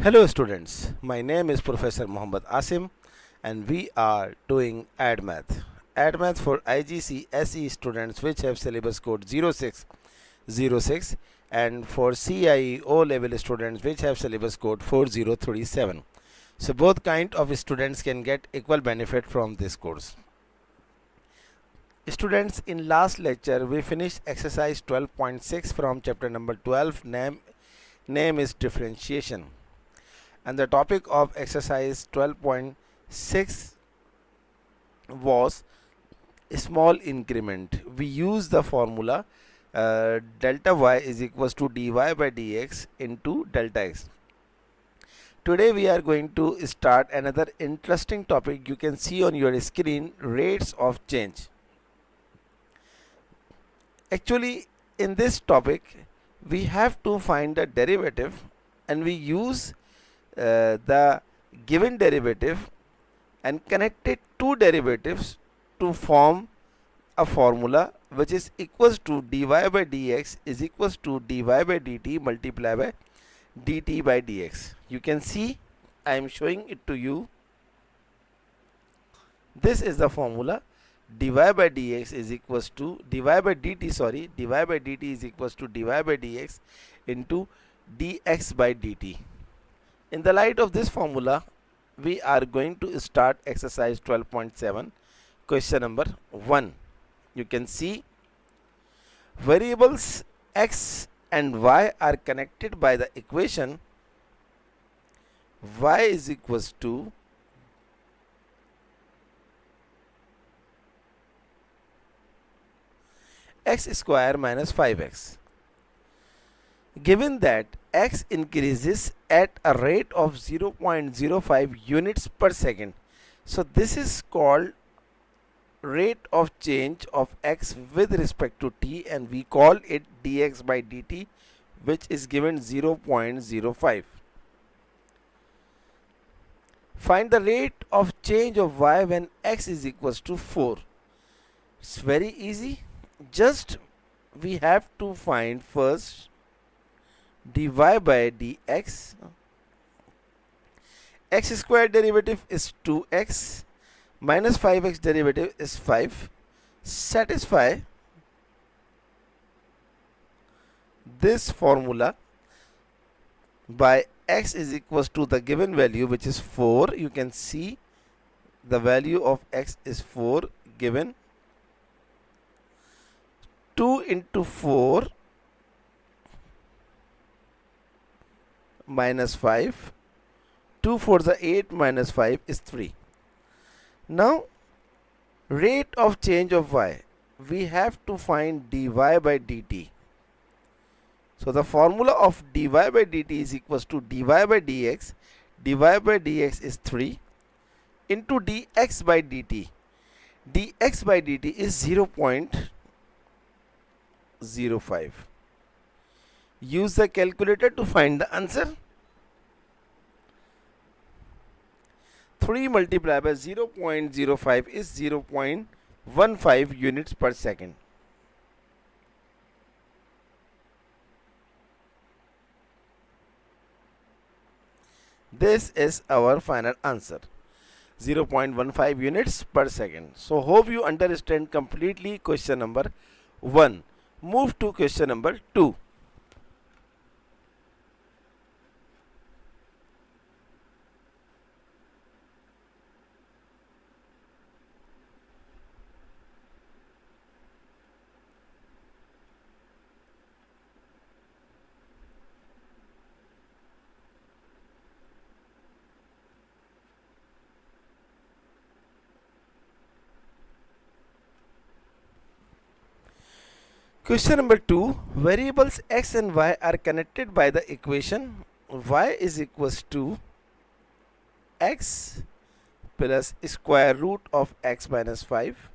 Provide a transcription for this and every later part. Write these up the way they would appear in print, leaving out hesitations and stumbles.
Hello students, my name is Professor Muhammad Asim and we are doing AddMath. AddMath for IGCSE students which have syllabus code 0606 and for CIE O level students which have syllabus code 4037. So both kind of students can get equal benefit from this course. Students, in last lecture we finished exercise 12.6 from chapter number 12. Name is differentiation. And the topic of exercise 12.6 was small increment. We use the formula delta y is equals to dy by dx into delta x. Today we are going to start another interesting topic. You can see on your screen rates of change. Actually, in this topic we have to find the derivative and we use the given derivative and connected two derivatives to form a formula which is equals to dy by dx is equals to dy by dt multiplied by dt by dx. You can see I am showing it to you. This is the formula. Dy by dx is equals to dy by dt is equals to dy by dx into dx by dt. In the light of this formula, we are going to start exercise 12.7, question number 1. You can see variables x and y are connected by the equation y is equals to x square minus 5x. Given that x increases at a rate of 0.05 units per second, so this is called rate of change of x with respect to t and we call it dx by dt, which is given 0.05. Find the rate of change of y when x is equals to 4. It's very easy. Just we have to find first dy by dx. X square derivative is 2x minus 5x derivative is 5. Satisfy this formula by x is equals to the given value which is 4. You can see the value of x is 4 given. 2 into 4 minus 5, 2 4 the 8 minus 5 is 3. Now rate of change of y, we have to find dy by dt. So the formula of dy by dt is equals to dy by dx. Dy by dx is 3 into dx by dt. Dx by dt is 0.05. Use the calculator to find the answer. 3 multiplied by 0.05 is 0.15 units per second. This is our final answer, 0.15 units per second. So hope you understand completely question number 1. Move to question number 2. Question number 2. Variables x and y are connected by the equation y is equals to x plus square root of x minus 5.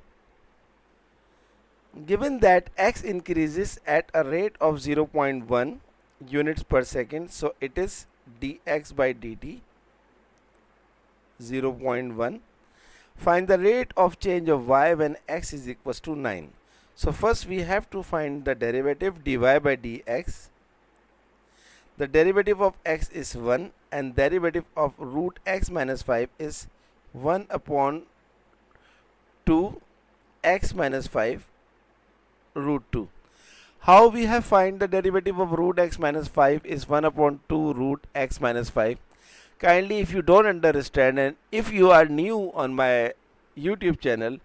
Given that x increases at a rate of 0.1 units per second, so it is dx by dt 0.1. Find the rate of change of y when x is equals to 9. So first we have to find the derivative dy by dx. The derivative of x is 1 and derivative of root x minus 5 is 1 upon 2 x minus 5 root 2. How we have find the derivative of root x minus 5 is 1 upon 2 root x minus 5. Kindly, if you don't understand and if you are new on my YouTube channel,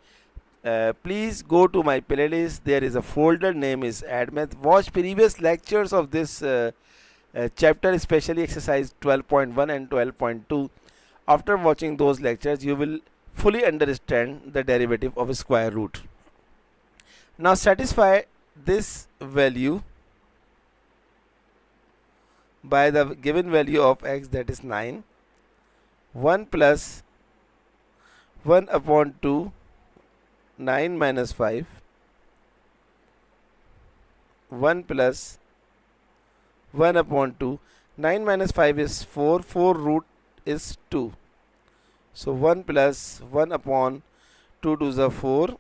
please go to my playlist. There is a folder name is Add Math. Watch previous lectures of this chapter, especially exercise 12.1 and 12.2. After watching those lectures, you will fully understand the derivative of a square root. Now satisfy this value by the given value of x, that is 9. 1 plus 1 upon 2 9 minus 5, 1 plus 1 upon 2, 9 minus 5 is 4, 4 root is 2. So 1 plus 1 upon 2 to the 4,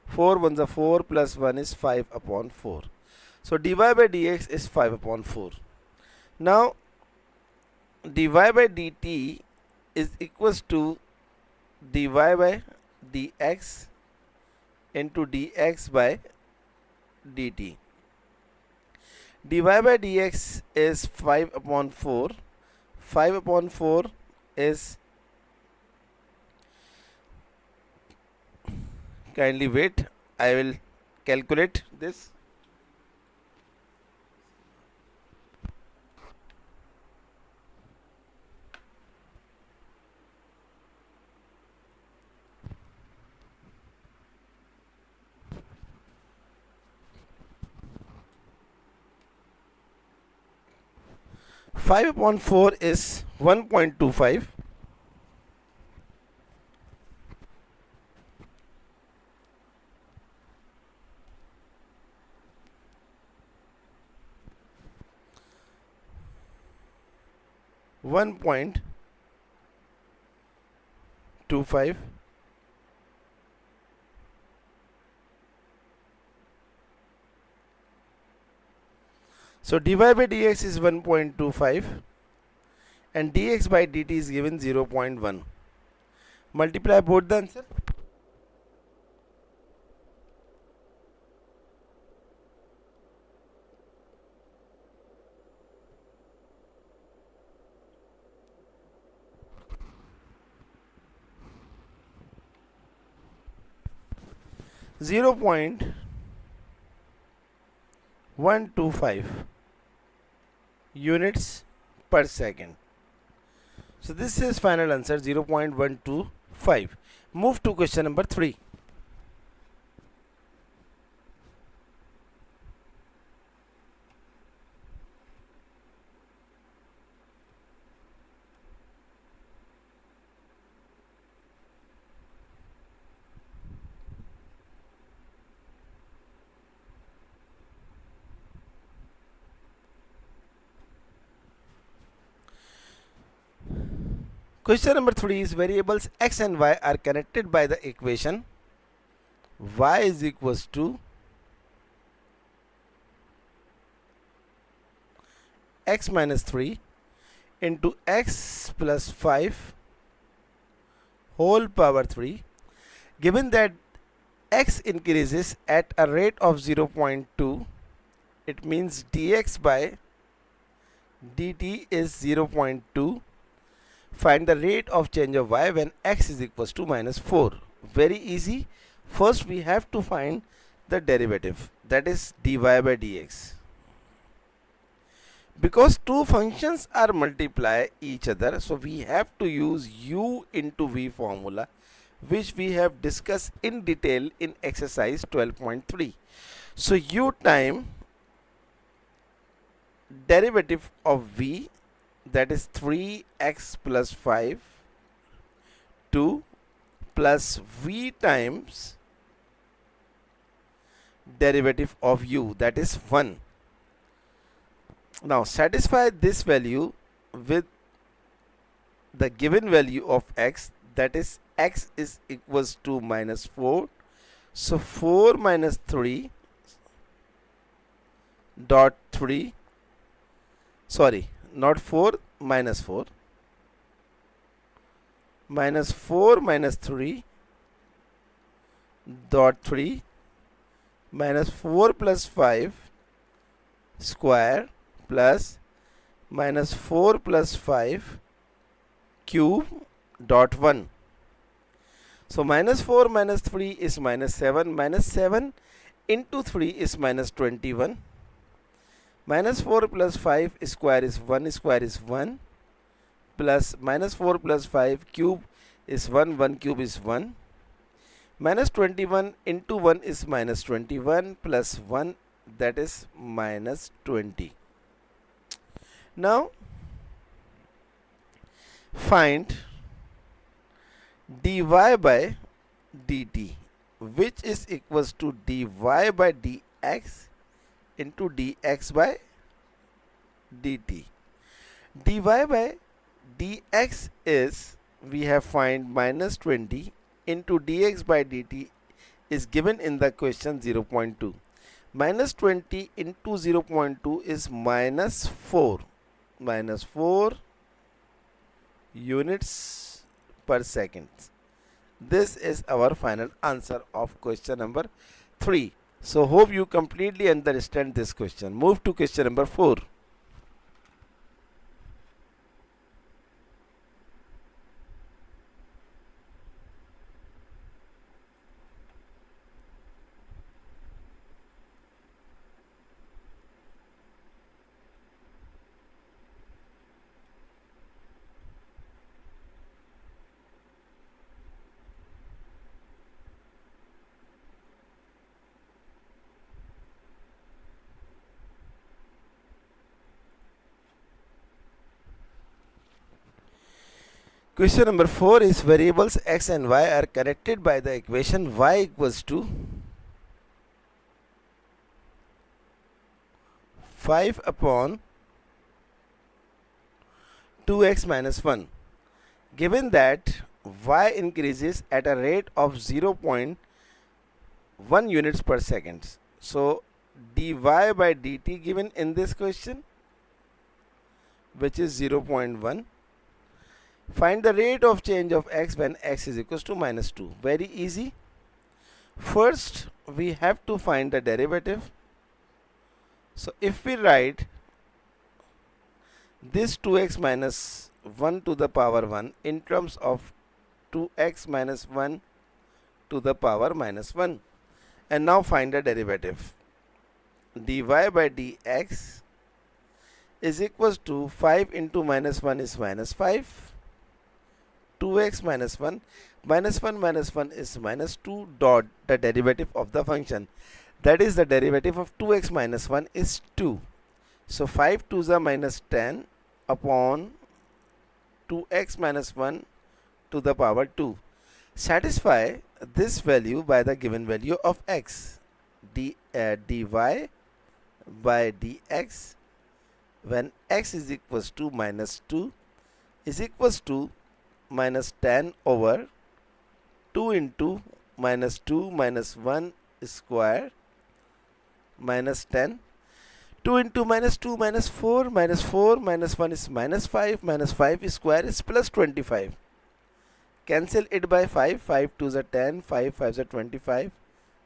4 1 the 4 plus 1 is 5 upon 4. So dy by dx is 5 upon 4. Now dy by dt is equals to dy by dx into dx by dt. Dy by dx is 5 upon 4. 5 upon 4 is, kindly wait, I will calculate this. Five upon 4 is 1.25. 1.25. So dy by dx is 1.25 and dx by dt is given 0.1. Multiply both the answer. Zero point 125 units per second. So this is final answer 0.125. Move to question number 3. Question number 3 is variables x and y are connected by the equation y is equals to x minus 3 into x plus 5 whole power 3. Given that x increases at a rate of 0.2, it means dx by dt is 0.2. Find the rate of change of y when x is equals to minus 4. Very easy. First we have to find the derivative, that is dy by dx. Because two functions are multiply each other, so we have to use u into v formula, which we have discussed in detail in exercise 12.3. So u time derivative of v, that is 3x plus 5 2 plus v times derivative of u, that is 1. Now satisfy this value with the given value of x, that is x is equals to minus 4. So 4 minus 3 dot 3 sorry, not 4, minus 4, minus 4 minus 3 dot 3 minus 4 plus 5 square plus minus 4 plus 5 cube dot 1. So minus 4 minus 3 is minus 7. Minus 7 into 3 is minus 21. Minus 4 plus 5 square is 1, square is 1, plus minus 4 plus 5 cube is 1, 1 cube is 1. Minus 21 into 1 is minus 21 plus 1, that is minus 20. Now find dy by dt, which is equals to dy by dx into dx by dt. Dy by dx is, we have find minus 20 into dx by dt is given in the question 0.2. Minus 20 into 0.2 is minus 4 units per second. This is our final answer of question number 3. So hope you completely understand this question. Move to question number 4. Question number 4 is variables x and y are connected by the equation y equals to 5 upon 2x minus 1. Given that y increases at a rate of 0.1 units per second. So dy by dt given in this question, which is 0.1. Find the rate of change of x when x is equals to minus 2. Very easy. First, we have to find the derivative. So if we write this 2x minus 1 to the power 1 in terms of 2x minus 1 to the power minus 1, and now find the derivative. Dy by dx is equals to 5 into minus 1 is minus 5, 2x minus 1 minus 1 minus 1 is minus 2 dot the derivative of the function, that is the derivative of 2x minus 1 is 2. So 5 2s are minus 10 upon 2x minus 1 to the power 2. Satisfy this value by the given value of x. Dy by dx when x is equals to minus 2 is equals to minus 10 over 2 into minus 2 minus 1 square minus 10. 2 into minus 2 minus 4 minus 4 minus 1 is minus 5 minus 5 square is plus 25. Cancel it by 5. 5 2s are 10, 5 5s are 25,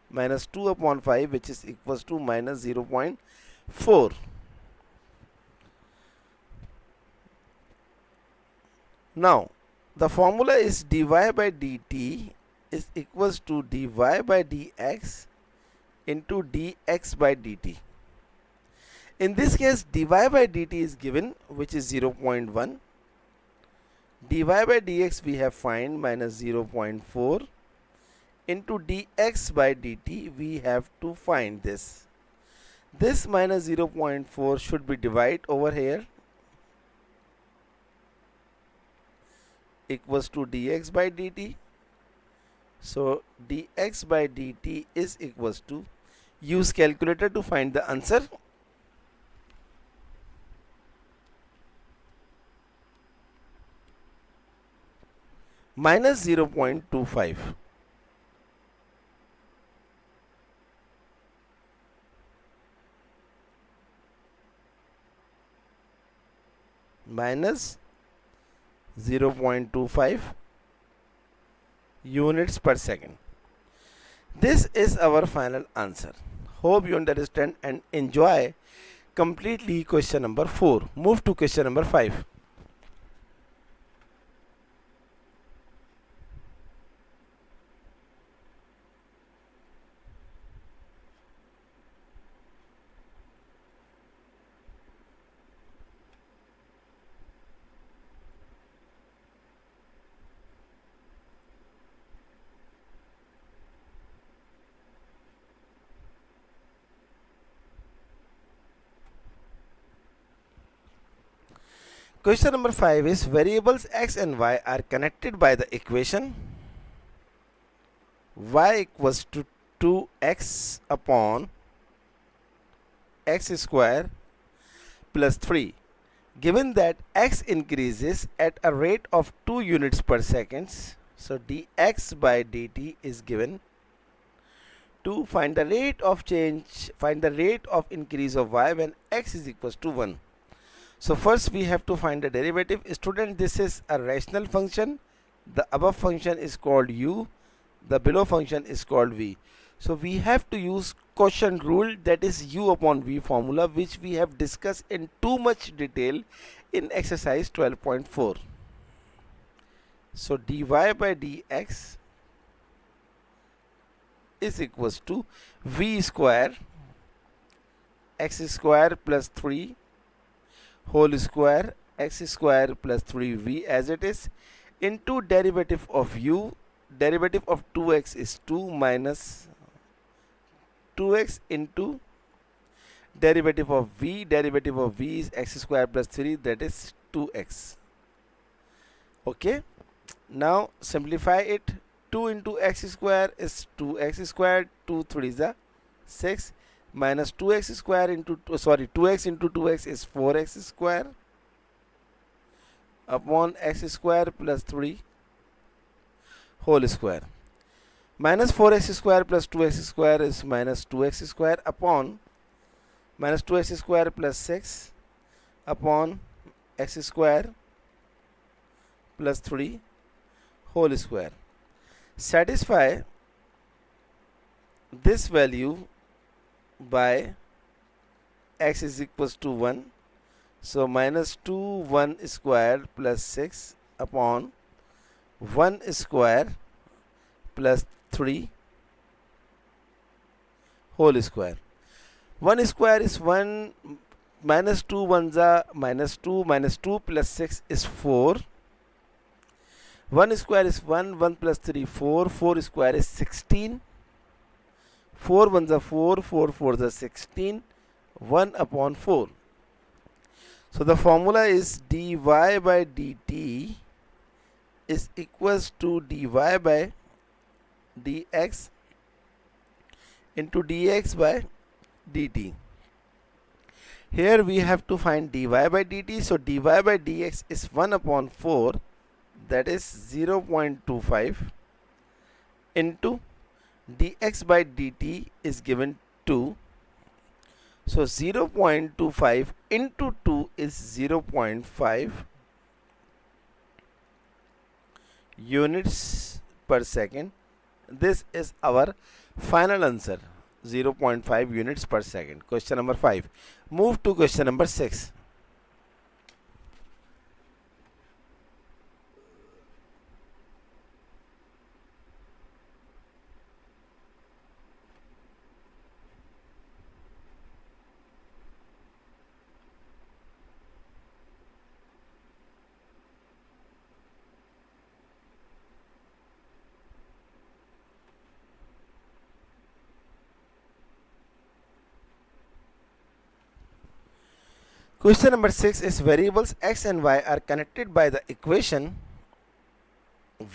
minus 2 upon 5, which is equals to minus 0.4. Now the formula is dy by dt is equals to dy by dx into dx by dt. In this case, dy by dt is given, which is 0.1. dy by dx we have find minus 0.4 into dx by dt we have to find this. This minus 0.4 should be divided over here, equals to dx by dt. So dx by dt is equals to, use calculator to find the answer. Minus 0.25. minus 0.25 units per second. This is our final answer. Hope you understand and enjoy completely question number 4. Move to question number 5. Question number 5 is variables x and y are connected by the equation y equals to 2x upon x square plus 3. Given that x increases at a rate of 2 units per second, so dx by dt is given. To find the rate of increase of y when x is equals to 1. So first we have to find the derivative. Student, this is a rational function. The above function is called u, the below function is called v. So we have to use quotient rule, that is u upon v formula, which we have discussed in too much detail in exercise 12.4. So dy by dx is equals to v square x square plus 3 whole square x square plus 3v as it is into derivative of u. Derivative of 2x is 2 minus 2x into derivative of v. Derivative of v is x square plus 3, that is 2x. Okay, now simplify it. 2 into x square is 2x square, 2 3 is 6, minus 2x square into 2x into 2x is 4x square upon x square plus 3 whole square. Minus 4x square plus 2x square is minus 2x square upon minus 2x square plus 6 upon x square plus 3 whole square. Satisfy this value by x is equals to 1. So minus 2 1 square plus 6 upon 1 square plus 3 whole square. 1 square is 1, minus 2 ones are minus 2, minus 2 plus 6 is 4. 1 square is 1, 1 plus 3 4, 4 square is 16. 4 ones are 4, 4 4s are 16, 1 upon 4. So the formula is dy by dt is equals to dy by dx into dx by dt. Here we have to find dy by dt. So dy by dx is 1 upon 4, that is 0.25 into dx by dt is given 2. So 0.25 into 2 is 0.5 units per second. This is our final answer, 0.5 units per second. Question number 5. Move to question number 6. Question number 6 is variables x and y are connected by the equation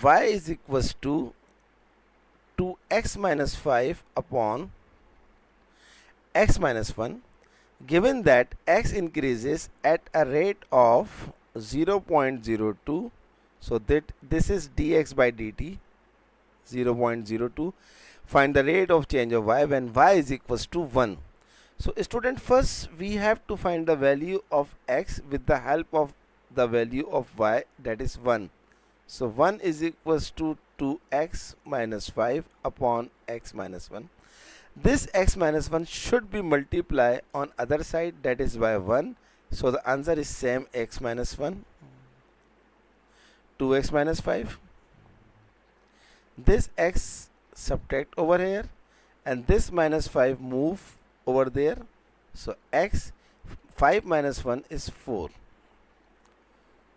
y is equals to 2x minus 5 upon x minus 1, given that x increases at a rate of 0.02. So that this is dx by dt 0.02. Find the rate of change of y when y is equals to 1. So student, first we have to find the value of x with the help of the value of y, that is 1. So 1 is equals to 2x minus 5 upon x minus 1. This x minus 1 should be multiplied on other side, that is by 1. So the answer is same, x minus 1, 2x minus 5. This x subtract over here and this minus 5 move over there. So x 5 minus 1 is 4.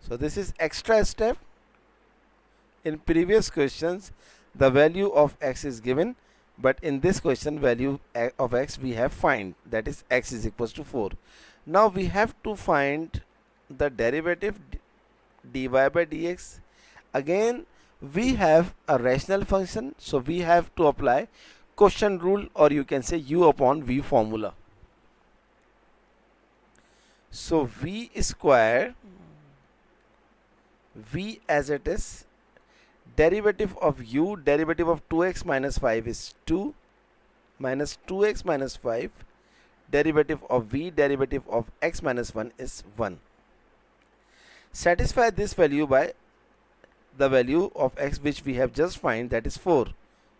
So this is extra step. In previous questions the value of x is given, but in this question value of x we have find, that is x is equals to 4. Now we have to find the derivative dy by dx. Again we have a rational function, so we have to apply quotient rule, or you can say u upon v formula. So v square, v as it is, derivative of u, derivative of 2x minus 5 is 2 minus 2x minus 5, derivative of v, derivative of x minus 1 is 1. Satisfy this value by the value of x which we have just find, that is 4.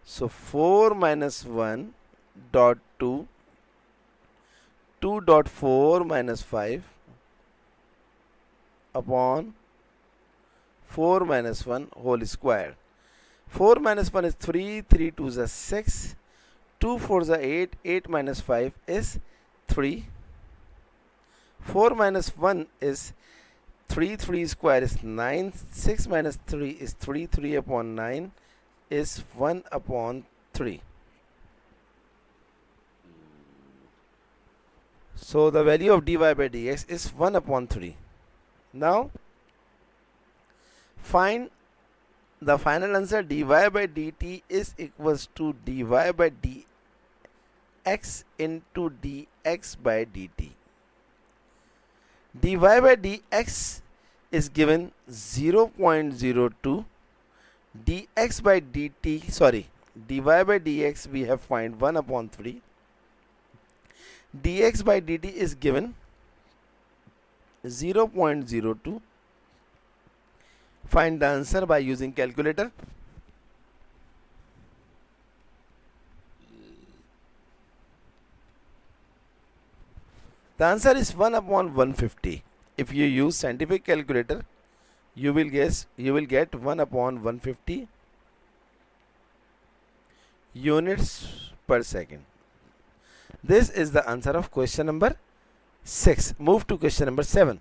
So 4 minus 1 dot 2, 2 dot 4 minus 5 upon 4 minus 1 whole square. 4 minus 1 is 3, 3 2 is 6, 2 4 is 8, 8 minus 5 is 3. 4 minus 1 is 3, 3 square is 9, 6 minus 3 is 3, 3 upon 9 is 1 upon 3. So the value of dy by dx is 1 upon 3. Now find the final answer. Dy by dt is equals to dy by dx into dx by dt. Dy by dx is given 0.02, dx by dt, sorry, dy by dx we have find 1 upon 3, dx by dt is given 0.02. Find the answer by using calculator. The answer is 1 upon 150. If you use scientific calculator, you will get 1 upon 150 units per second. This is the answer of question number 6. Move to question number 7.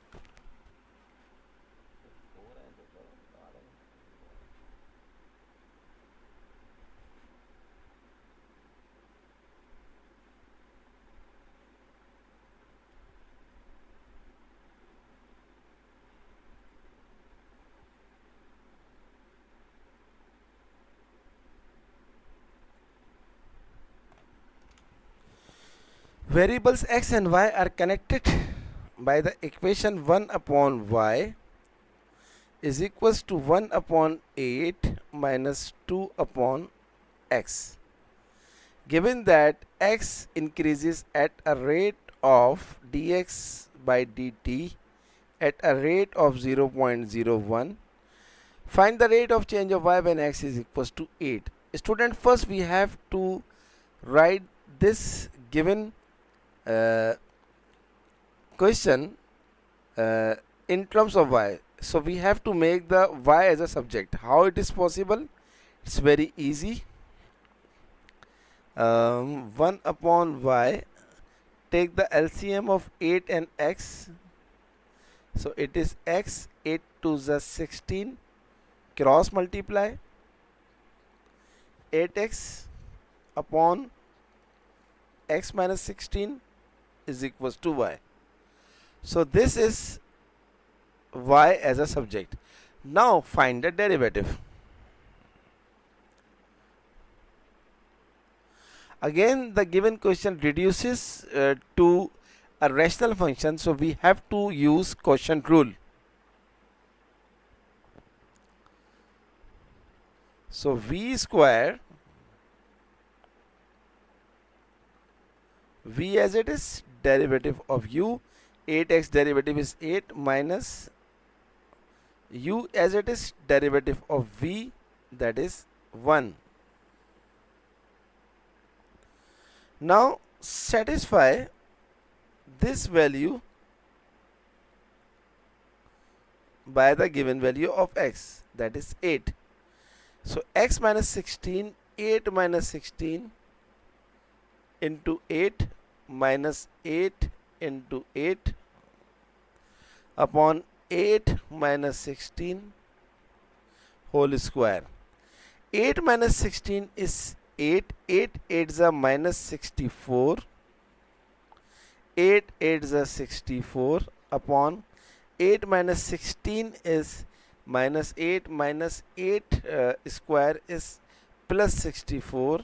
Variables x and y are connected by the equation 1 upon y is equals to 1 upon 8 minus 2 upon x. Given that x increases at a rate of dx by dt at a rate of 0.01, find the rate of change of y when x is equals to 8. Student, first we have to write this given question in terms of y. So we have to make the y as a subject. How it is possible? It's very easy. 1 upon y, take the LCM of 8 and x. So it is x, 8 to the 16, cross multiply 8x upon x minus 16 is equals to y. So this is y as a subject. Now find the derivative. Again the given question reduces to a rational function, so we have to use quotient rule. So v square, v as it is, derivative of u, 8x derivative is 8 minus u as it is derivative of v, that is 1. Now satisfy this value by the given value of x, that is 8. So x minus 16, 8 minus 16 into 8 minus 8 into 8 upon 8 minus 16 whole square. 8 minus 16 is 8, 8 8 is a minus 64, 8 8 is a 64 upon 8 minus 16 is minus 8 minus 8 square is plus 64,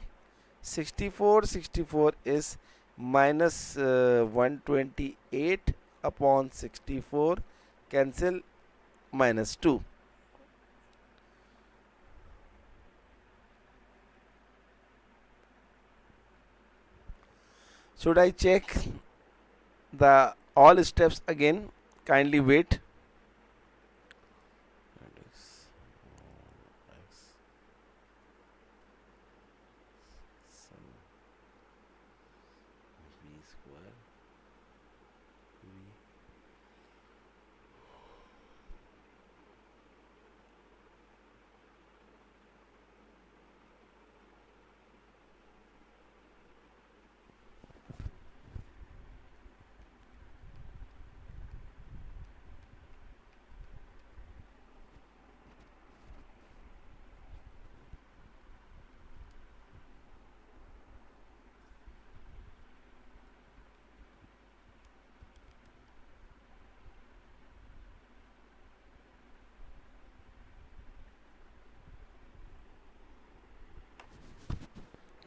64 is minus 128 upon 64, cancel minus 2. Should I check the all steps again? Kindly wait.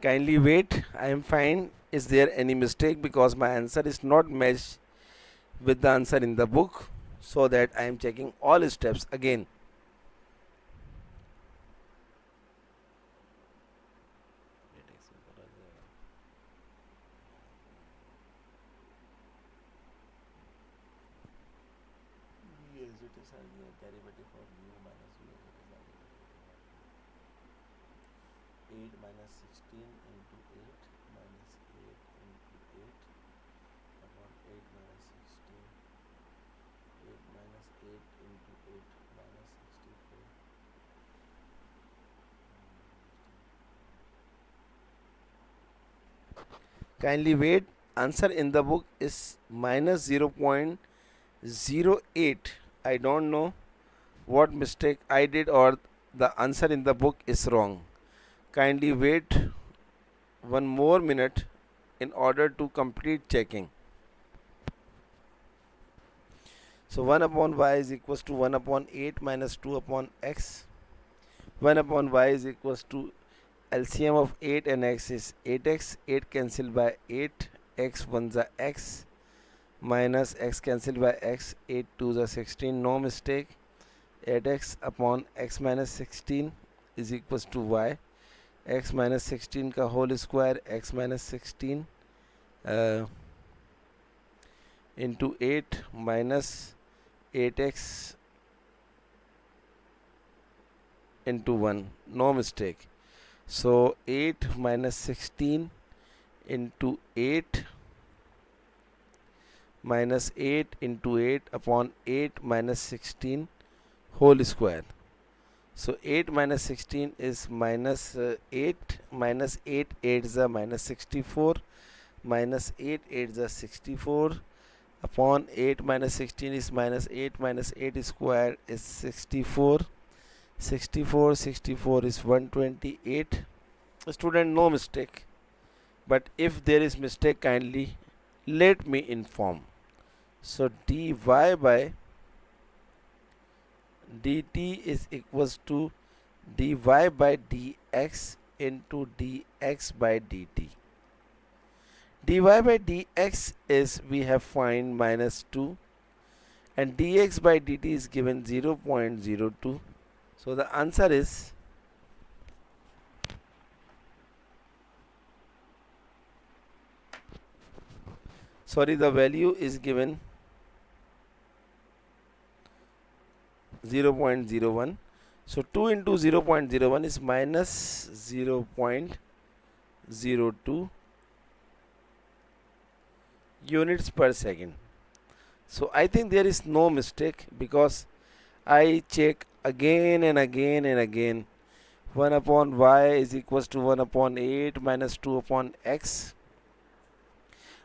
Kindly wait. I am fine. Is there any mistake? Because my answer is not matched with the answer in the book, so that I am checking all steps again. Kindly wait. Answer in the book is minus 0.08. I don't know what mistake I did, or the answer in the book is wrong. Kindly wait one more minute in order to complete checking. So 1 upon y is equals to 1 upon 8 minus 2 upon x. 1 upon y is equals to LCM of 8 and x is 8x. 8 cancelled by 8, x 1 is x, minus x cancelled by x, 8 2 is 16, no mistake. 8x upon x minus 16 is equals to y. x minus 16 का whole square, x minus 16 into 8 minus 8x into 1, no mistake. So 8 minus 16 into 8 minus 8 into 8 upon 8 minus 16 whole square. So 8 minus 16 is minus 8 minus 8 8 is a minus 64, minus 8 8 is a 64 upon 8 minus 16 is minus 8 square is 64. 64 is 128. Student, no mistake, but if there is mistake, kindly let me inform. So dy by dt is equals to dy by dx into dx by dt. dy by dx is, we have find minus 2, and dx by dt is given 0.02. So the answer is the value is given 0.01. So 2 into 0.01 is minus 0.02 units per second. So I think there is no mistake because I check again and again and again. 1 upon y is equals to 1 upon 8 minus 2 upon x.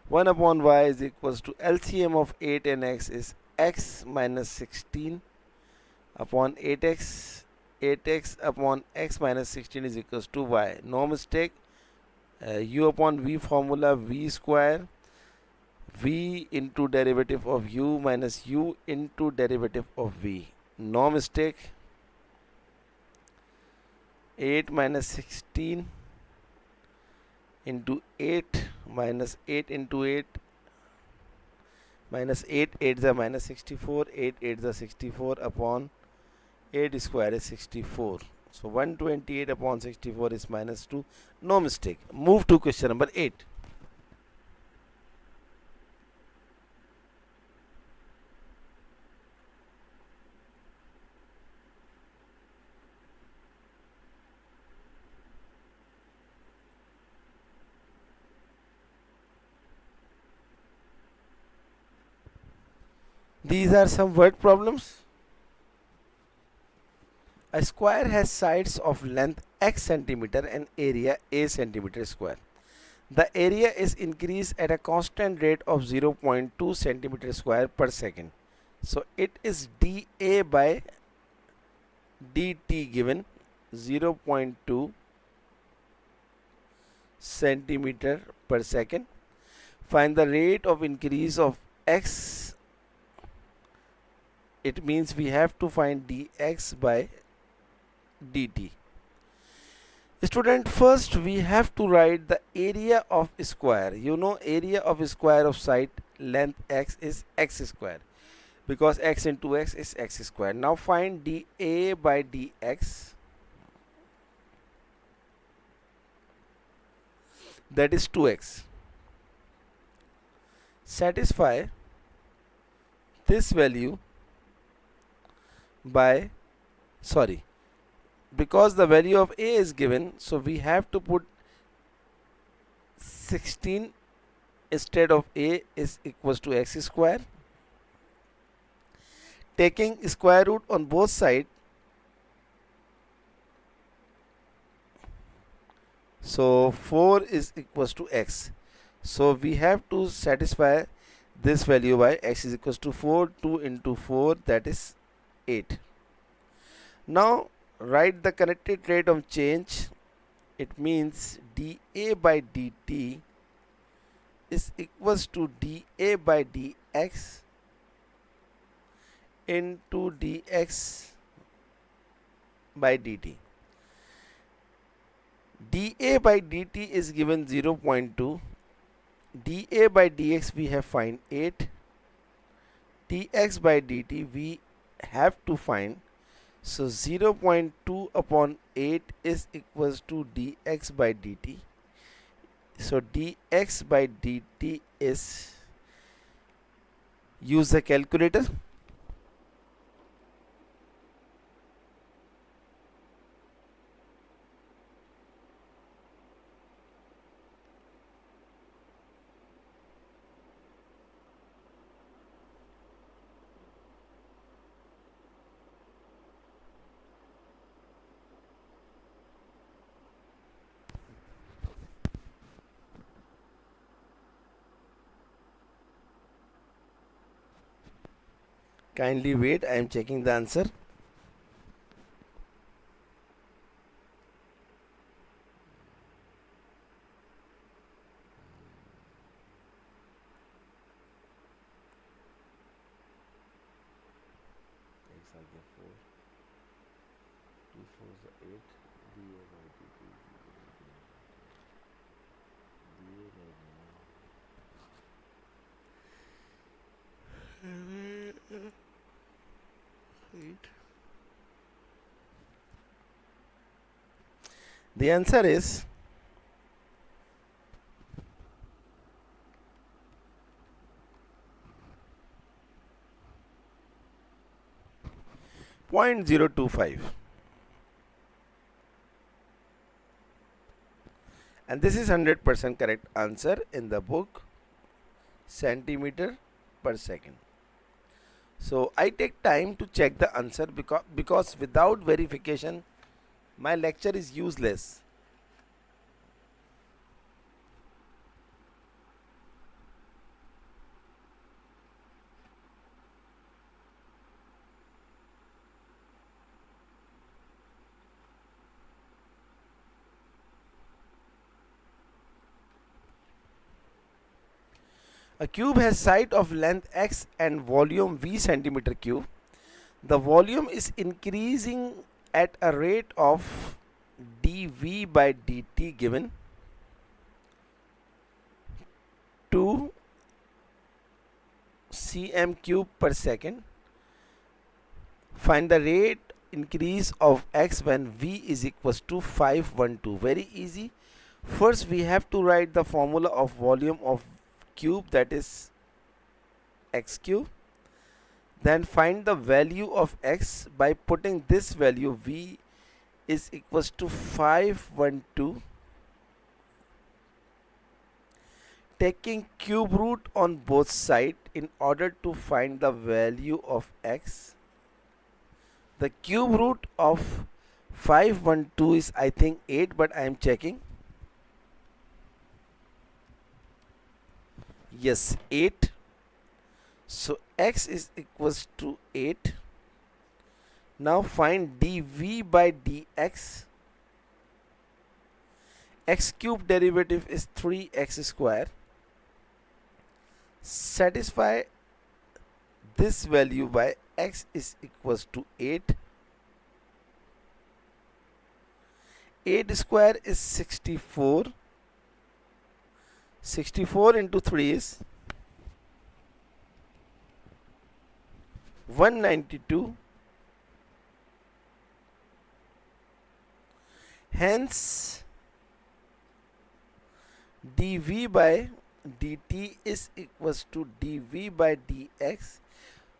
1 upon y is equals to LCM of 8 and x is x minus 16 upon 8x. 8x upon x minus 16 is equals to y. No mistake. U upon v formula, v square, v into derivative of u minus u into derivative of v. No mistake. 8 minus 16 into 8 minus 8 into 8 minus 8 8 is minus 64, 8 8 is 64 upon 8 square is 64. So 128 upon 64 is minus 2. No mistake. Move to question number 8. These are some word problems. A square has sides of length x centimeter and area a centimeter square. The area is increased at a constant rate of 0.2 centimeter square per second. So it is dA by dt given 0.2 centimeter per second. Find the rate of increase of x. It means we have to find dx by dt. Student, first we have to write the area of square. You know, area of square of side length x is x square because x into x is x square. Now find dA by dx, that is 2x. Satisfy this value by, because the value of a is given, so we have to put 16 instead of a is equals to x square. Taking square root on both sides, so 4 is equals to x. So we have to satisfy this value by x is equals to 4. 2 into 4, that is 8. Now write the connected rate of change. It means dA by dt is equals to dA by dx into dx by dt. dA by dt is given 0.2. dA by dx we have find 8. dx by dt we have to find, so 0.2 upon 8 is equals to dx by dt. So dx by dt is, use the calculator. Kindly wait, I am checking the answer. The answer is 0.025, and this is 100% correct answer in the book, centimeter per second. So I take time to check the answer because without verification my lecture is useless. A cube has side of length x and volume v centimeter cube. The volume is increasing at a rate of dv by dt given 2 cm cube per second. Find the rate increase of x when v is equals to 512. Very easy. First we have to write the formula of volume of cube, that is x cube. Then find the value of x by putting this value v is equals to 512, taking cube root on both sides in order to find the value of x. The cube root of 512 is, I think, 8, but I am checking. Yes, 8. So x is equals to 8. Now find dv by dx. X cube derivative is 3x square. Satisfy this value by x is equals to 8. 8 square is 64. 64 into 3 is 192. Hence dv by dt is equals to dv by dx.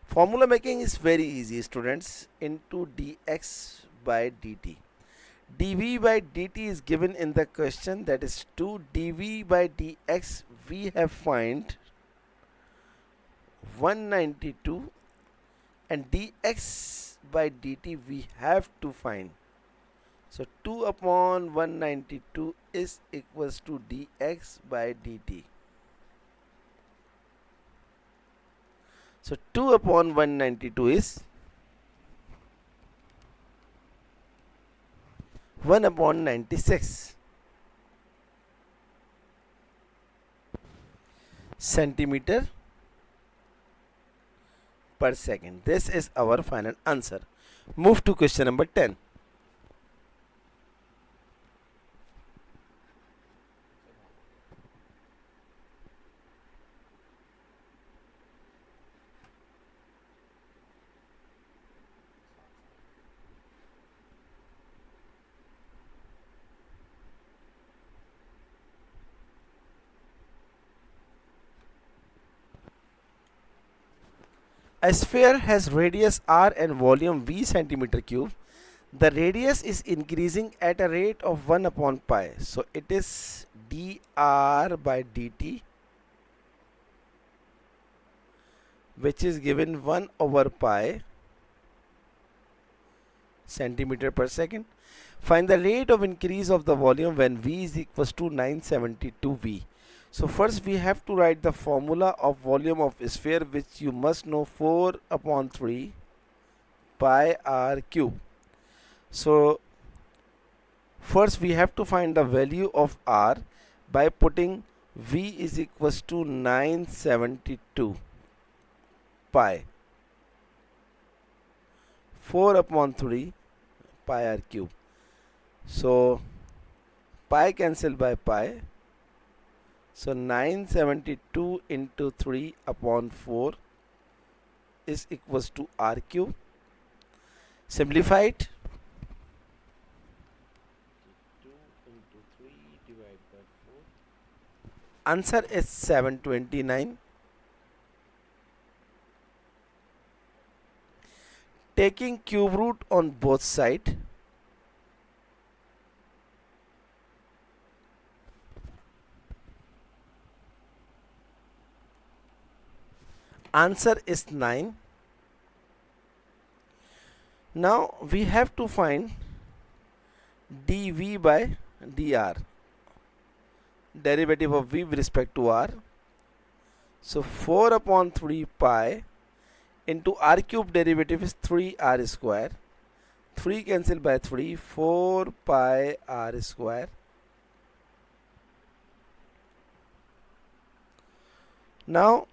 Formula making is very easy, students, into dx by dt. dv by dt is given in the question, that is 2. dv by dx we have find 192, and dx by dt we have to find. So 2 upon 192 is equals to dx by dt. So 2 upon 192 is 1 upon 96 centimeter per second. This is our final answer. Move to question number 10. A sphere has radius r and volume v centimeter cube. The radius is increasing at a rate of 1 upon pi. So it is dr by dt, which is given 1 over pi centimeter per second. Find the rate of increase of the volume when v is equals to 972 v. So first we have to write the formula of volume of a sphere, which you must know, 4 upon 3 pi r cube. So first we have to find the value of r by putting v is equals to 972 pi, 4 upon 3 pi r cube. So pi cancel by pi. So 972 into 3 upon 4 is equals to r cube. Simplify it. 2 into 3 divided by 4. Answer is 729. taking cube root on both sides. Answer is 9. Now we have to find dv by dr, derivative of v with respect to r. So 4 upon 3 pi into r cube, derivative is 3r square. 3 cancel by 3, 4 pi r square. Now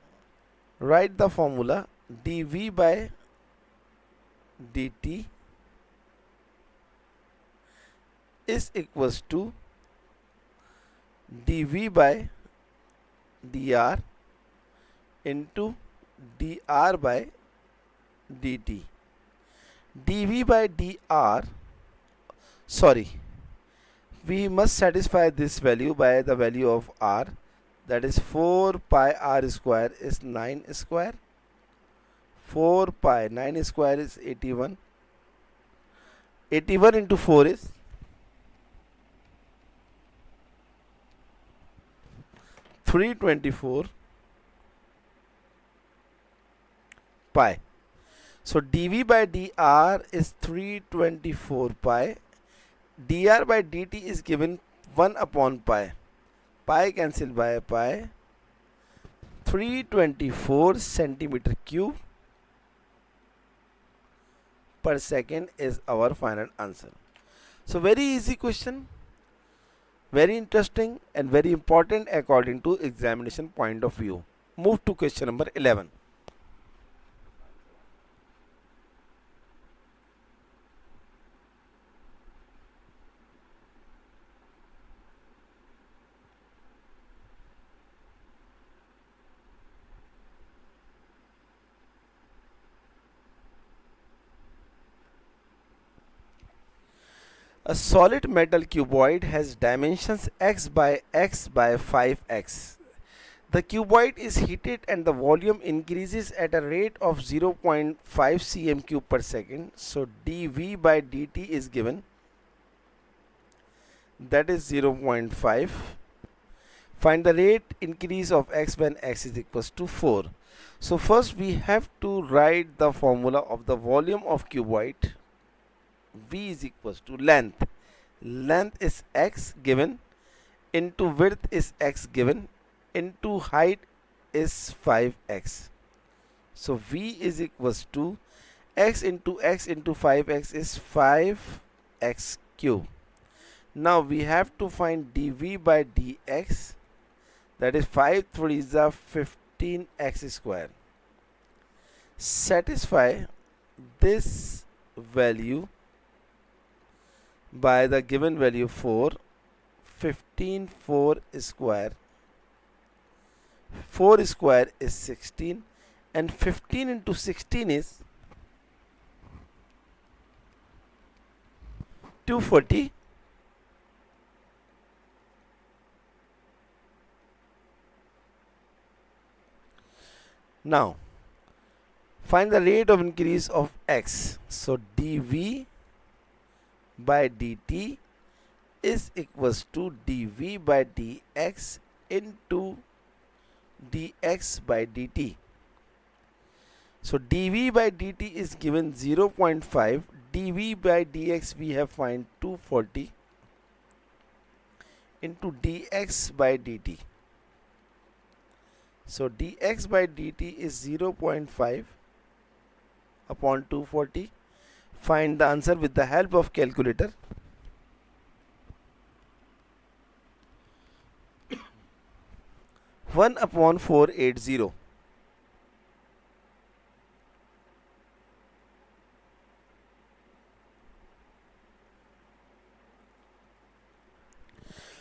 write the formula. Dv by dt is equals to dv by dr into dr by dt. dv by dr, sorry, we must satisfy this value by the value of r, that is 4 pi r square is 9 square. 4 pi 9 square is 81. 81 into 4 is 324 pi. So dv by dr is 324 pi. dr by dt is given 1 upon pi. Pi cancel by pi. 324 centimeter cube per second is our final answer. So very easy question, very interesting and very important according to examination point of view. Move to question number 11. A solid metal cuboid has dimensions x by 5x. The cuboid is heated and the volume increases at a rate of 0.5 cm cube per second. So dv by dt is given, that is 0.5. Find the rate increase of x when x is equals to 4. So first we have to write the formula of the volume of cuboid. V is equals to length. Length is x given into width is x given into height is 5x. So V is equals to x into 5x is 5x cube. Now we have to find dv by dx, that is 5 3 is 15x square. Satisfy this value by the given value 4. 15 4 square. 4 square is 16 and 15 into 16 is 240. Now find the rate of increase of x. So dv by dt is equals to dv by dx into dx by dt. So dv by dt is given 0.5. dv by dx we have find 240 into dx by dt. So dx by dt is 0.5 upon 240. Find the answer with the help of calculator. One upon 480.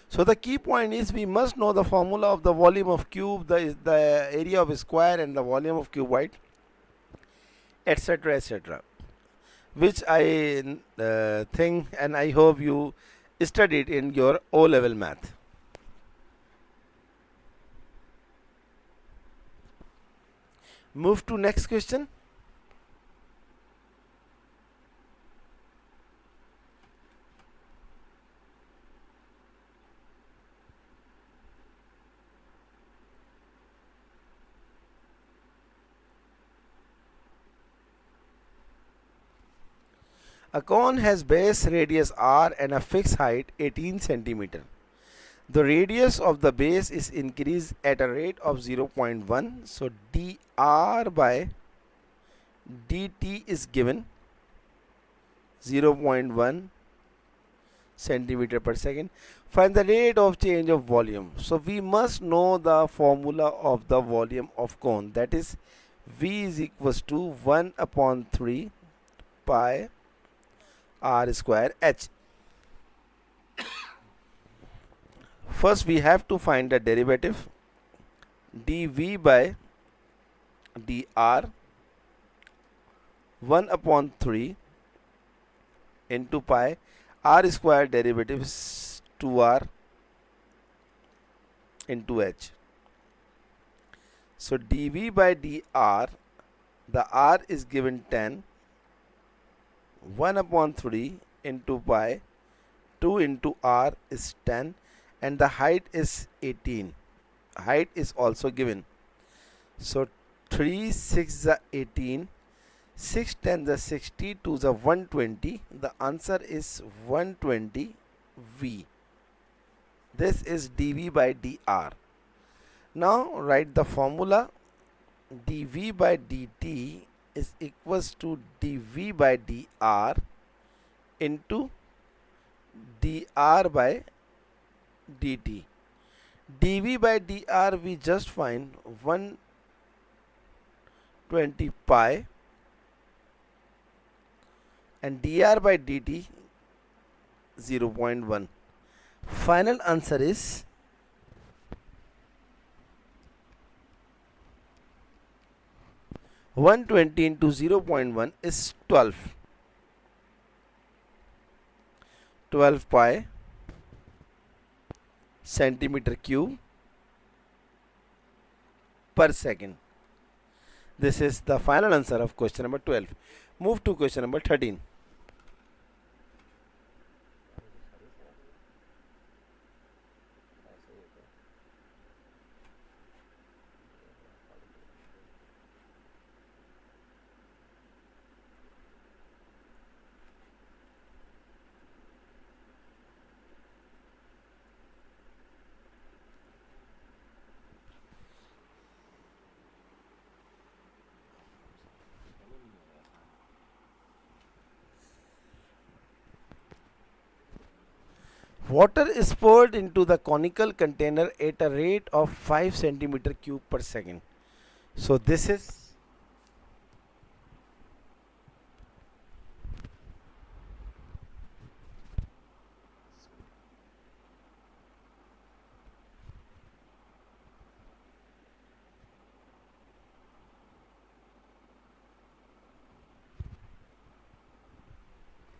So the key point is we must know the formula of the volume of cube, the area of a square and the volume of cuboid, etc., etc., which I think and I hope you studied in your O-level math. Move to next question. A cone has base radius r and a fixed height 18 centimeter. The radius of the base is increased at a rate of 0.1. So dr by dt is given 0.1 centimeter per second. Find the rate of change of volume. So we must know the formula of the volume of cone, that is V is equals to 1 upon 3 pi r square h. First we have to find the derivative. dV by dr 1 upon 3 into pi r square derivative is 2r into h. So dV by dr, the r is given 10, 1 upon 3 into pi, 2 into r is 10, and the height is 18. Height is also given. So 3 6 is 18, 6 10 is 60, 2 is 120. The answer is 120 V. This is dV by dr. Now write the formula. dV by dt is equals to dV by dr into dr by dt. dV by dr we just find 120 pi, and dr by dt 0.1. Final answer is 120 into 0.1 is 12. 12 pi centimeter cube per second. This is the final answer of question number 12. Move to question number 13. Water is poured into the conical container at a rate of 5 centimeter cube per second. So this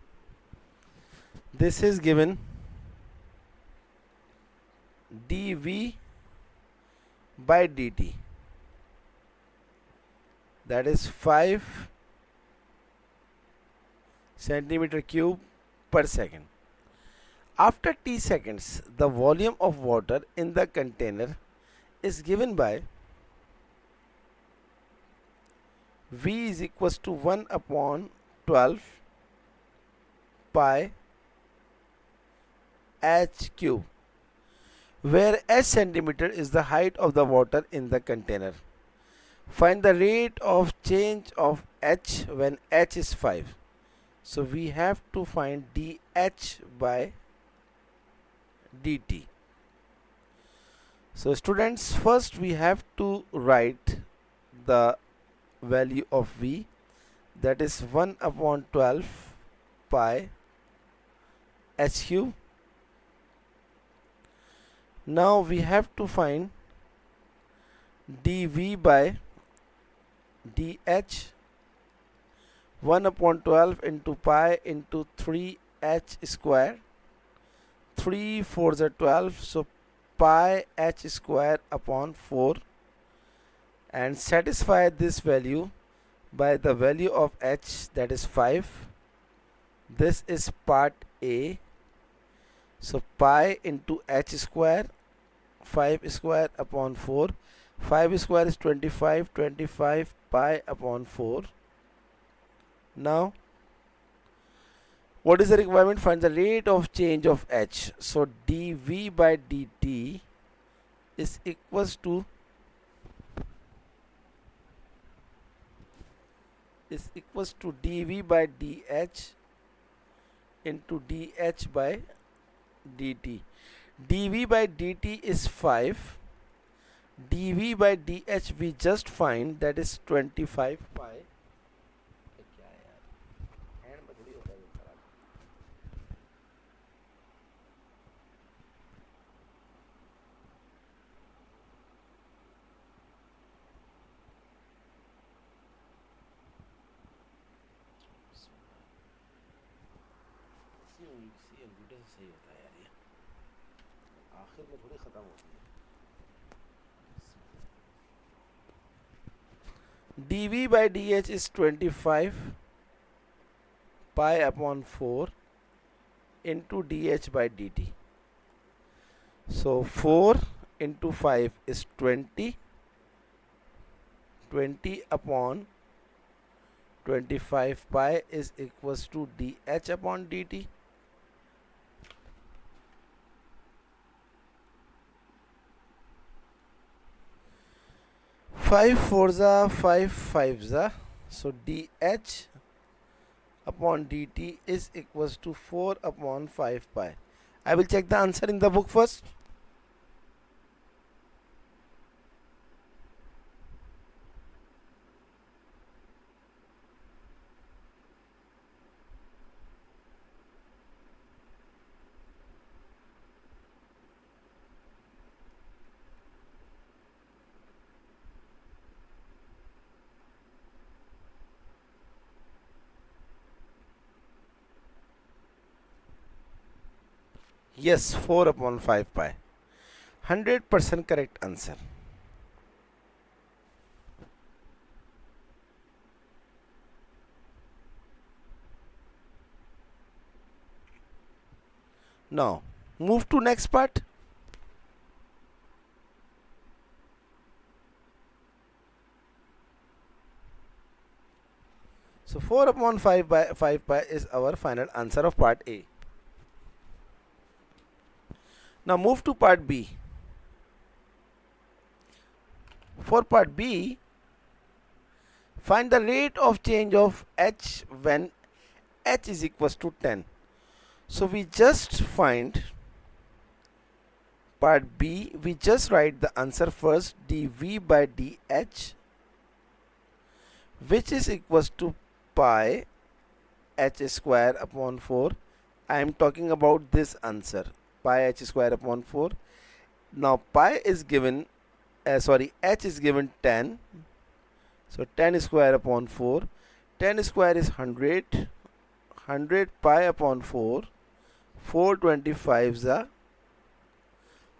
is given dV by dt, that is 5 centimeter cube per second. After t seconds, the volume of water in the container is given by V is equals to 1 upon 12 pi h cube, where h centimeter is the height of the water in the container. Find the rate of change of h when h is 5. So we have to find dH by dt. So students, first we have to write the value of V, that is 1 upon 12 pi h cube. Now we have to find dV by dH, 1 upon 12 into pi into 3h square. 3 4s are 12, so pi h square upon 4, and satisfy this value by the value of h, that is 5. This is part A. So pi into h square, 5 square upon 4. 5 square is 25, 25 pi upon 4. Now What is the requirement? Find the rate of change of h. So dv by dt is equals to dv by dh into dh by dt. dv by dt is 5. dv by dh we just find, that is 25 pi. सही होता है यार, ये आखिर में थोड़ी खत्म होती है. dv by dh is 25 pi upon 4 into dh by dt. So 4 into 5 is 20. 20 upon 25 pi is equals to dh upon dt. Five fours are 5 fives are, so dh upon dt is equals to 4 upon 5 pi. I will check the answer in the book first. Yes, 4 upon 5 pi. 100% correct answer. Now, move to next part. So 4 upon 5 pi is our final answer of part A. Now move to part B. For part B, find the rate of change of h when h is equals to 10. So we just find part B, we just write the answer first, dv by dh, which is equals to pi h square upon 4. I am talking about this answer, pi h square upon 4. Now pi is given, h is given 10. So 10 square upon 4. 10 square is 100. 100 pi upon 4. 425s are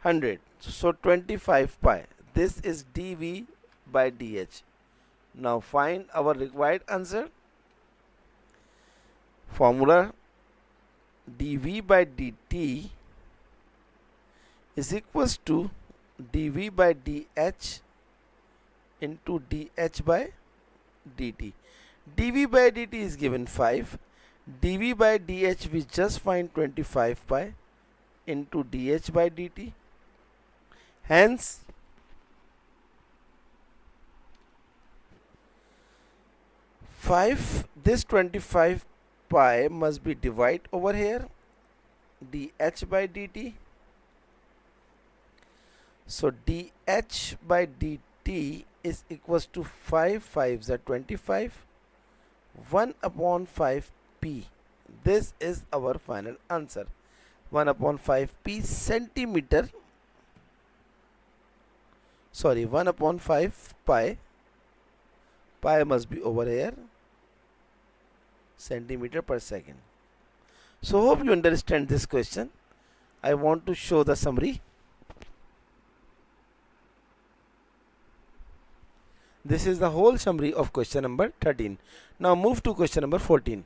100. So 25 pi. This is dv by dh. Now find our required answer. Formula: dv by dt is equals to dv by dh into dh by dt. dv by dt is given 5. dv by dh we just find 25 pi into dh by dt. Hence, this 25 pi must be divided over here, dh by dt. So dh by dt is equals to 5 5s are 25, 1 upon 5 p. This is our final answer. 1 upon 5 p centimeter, 1 upon 5 pi. Pi must be over here, centimeter per second. So hope you understand this question. I want to show the summary. This is the whole summary of question number 13. Now move to question number 14.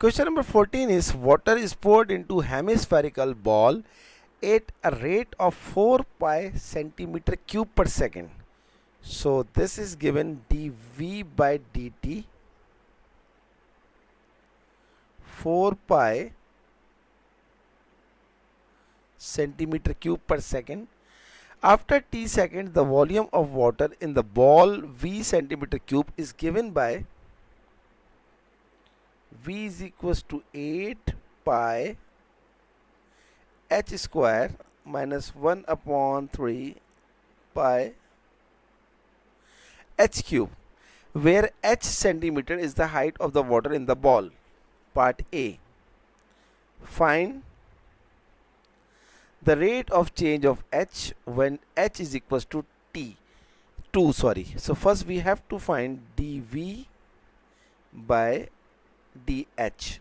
Question number 14 is water is poured into hemispherical ball at a rate of 4 pi centimeter cube per second. So this is given dV by dt 4 pi centimeter cube per second. After t seconds, the volume of water in the ball V centimeter cube is given by V is equals to 8 pi h square minus 1 upon 3 pi h cube, where h centimeter is the height of the water in the ball. Part A. Find the rate of change of h when h is equals to 2. So first we have to find dv by dh.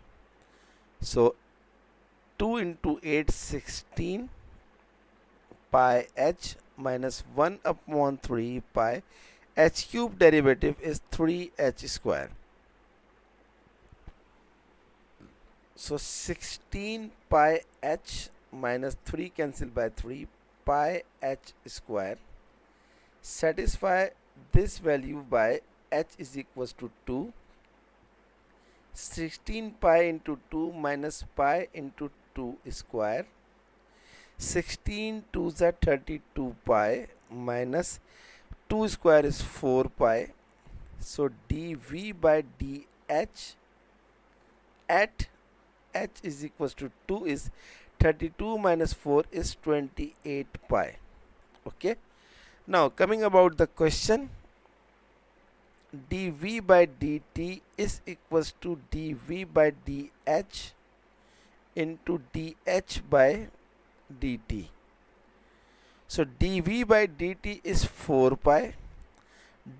So 2 into 8 16 pi h minus 1 upon 3 pi h cube, derivative is 3h square. So 16 pi h minus 3 cancel by 3 pi h square. Satisfy this value by h is equals to 2. 16 pi into 2 minus pi into 2 square. 16 2s are 32 pi minus 2 square is 4 pi. So dv by dh at h is equals to 2 is 32 minus 4 is 28 pi. Okay. Now coming about the question, dv by dt is equals to dv by dh into dh by dt. So dv by dt is 4 pi.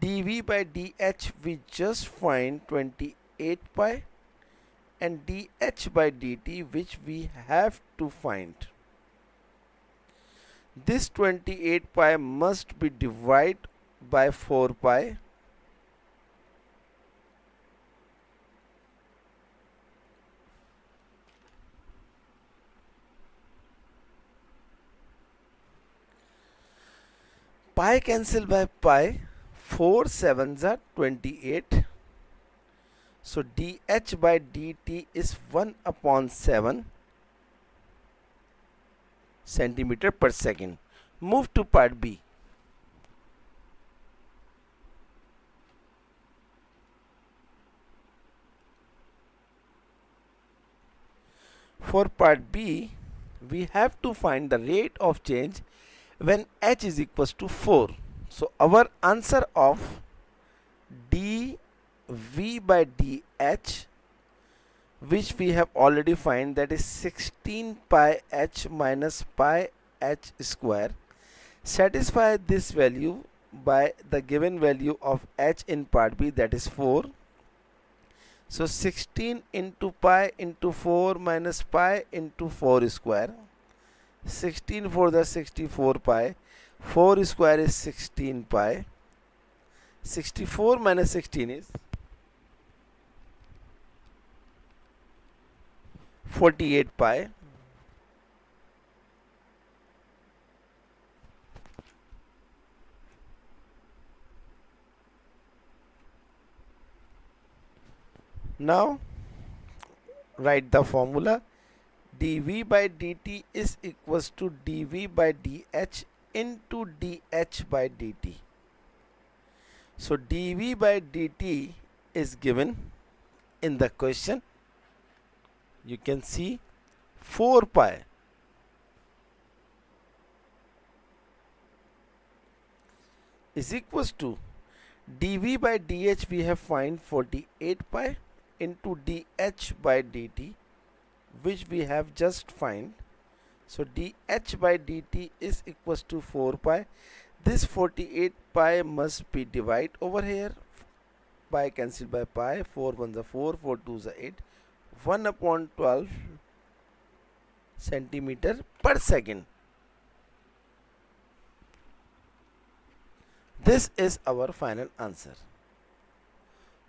dv by dh we just find 28 pi, and dh by dt which we have to find. This 28 pi must be divided by 4 pi. Pi cancel by pi, 4 7s are 28. So dh by dt is 1 upon 7 centimeter per second. Move to part B. For part B, we have to find the rate of change when h is equals to 4. So our answer of dv by dh, which we have already find, that is 16 pi h minus pi h square. Satisfy this value by the given value of h in part B, that is 4. So 16 into pi into 4 minus pi into 4 square. 16 for the 64 pi. 4 square is 16 pi. 64 minus 16 is 48 pi. Now write the formula. dv by dt is equals to dv by dh into dh by dt. So dv by dt is given in the question. You can see 4 pi is equals to dv by dh we have find 48 pi into dh by dt, which we have just find. So dh by dt is equals to 4 pi. This 48 pi must be divided over here. Pi cancel by pi. 4 1s are 4, 4 2s are 8. 1 upon 12 centimeter per second. This is our final answer.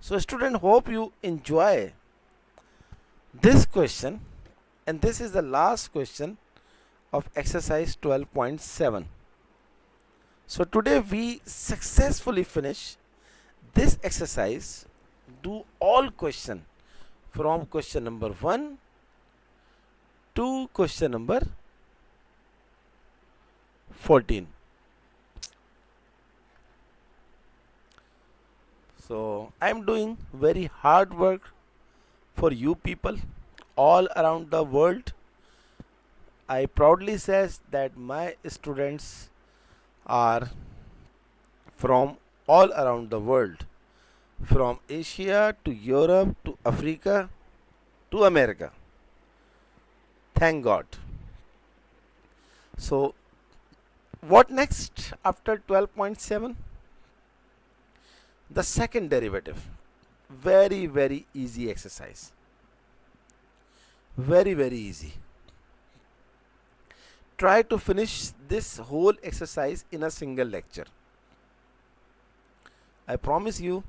So student, hope you enjoy This question, and this is the last question of exercise 12.7. So today we successfully finish this exercise. Do all question from question number 1 to question number 14. So I am doing very hard work for you people all around the world. I proudly says that my students are from all around the world, from Asia to Europe to Africa to America. Thank God. So what next after 12.7? The second derivative. Very easy exercise. Very easy. Try to finish this whole exercise in a single lecture. I promise you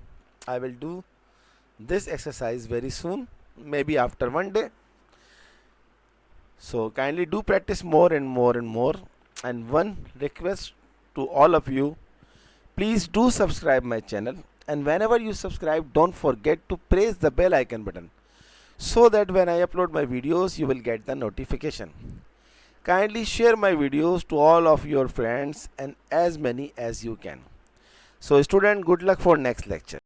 I will do this exercise very soon, maybe after one day. So kindly do practice more and more and more. And one request to all of you, please do subscribe my channel, and whenever you subscribe, don't forget to press the bell icon button so that when I upload my videos you will get the notification. Kindly share my videos to all of your friends and as many as you can. So student, good luck for next lecture.